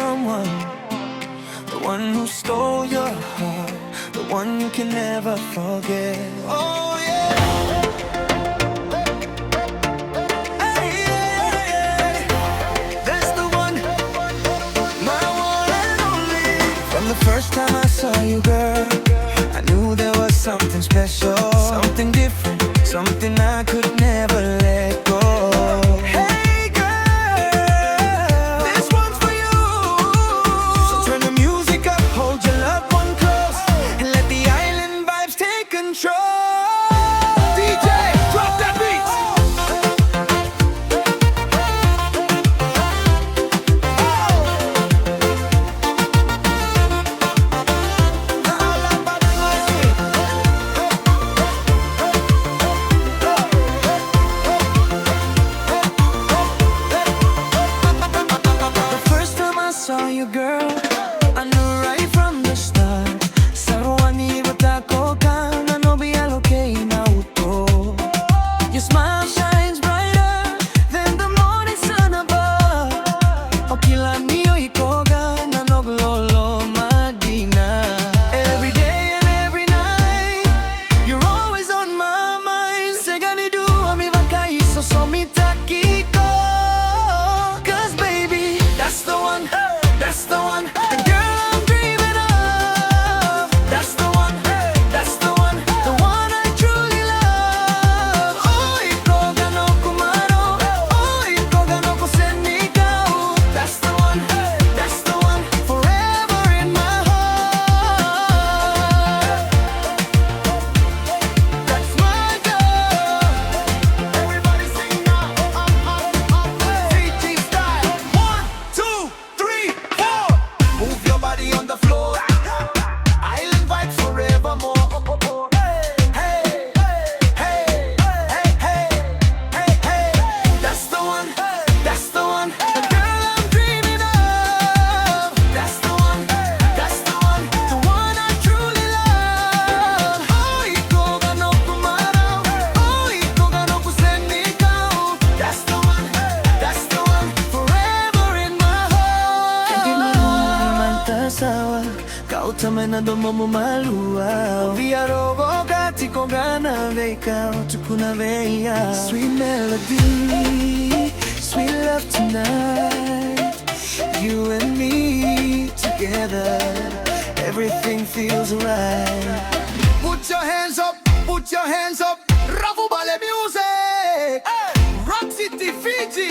someone, the one who stole your heart, the one you can never forget. Oh yeah. Hey, yeah, yeah. That's the one, my one and only. From the first time I saw you, girl, I knew there was something special, something different, something I could never let go. Hey girl, this one's for you. So turn the music up, hold your loved one close, and let the island vibes take control. DJ, drop that beat. Saw you, girl, I knew right from the start. Sarwani batako ka na nobiyalo kay nauto. Your smile shines brighter than the morning sun above. O kila niyo ikoga na noglolo madina. Every day and every night, you're always on my mind. Segani do ami vakai so somitaki ko. 'Cause baby, that's the one. That's the one, the girl I'm dreaming of. That's the one, that's the one, the one I truly love. Oh, ikaw gano kumaro, oh, ikaw gano kusenikaw. That's the one, forever in my heart. That's my girl. Everybody sing now, Fiji style. 1, 2, 3. Move your body on the floor. Island vibes forevermore. Hey, hey, hey, hey, hey, hey, hey. That's the one, that's the one, the girl I'm dreaming of. That's the one, the one I truly love. Oh, ikaw gano kumaraw, oh, ikaw gano kusenikaw. That's the one, forever in my heart. Tasawag, kautama na domo mo maluaw. Viarogo kati ko gana veikaw, tukuna veya. Sweet melody, sweet love tonight. You and me together, everything feels right. Put your hands up, put your hands up. Ravubale music, Rockcity, Fiji.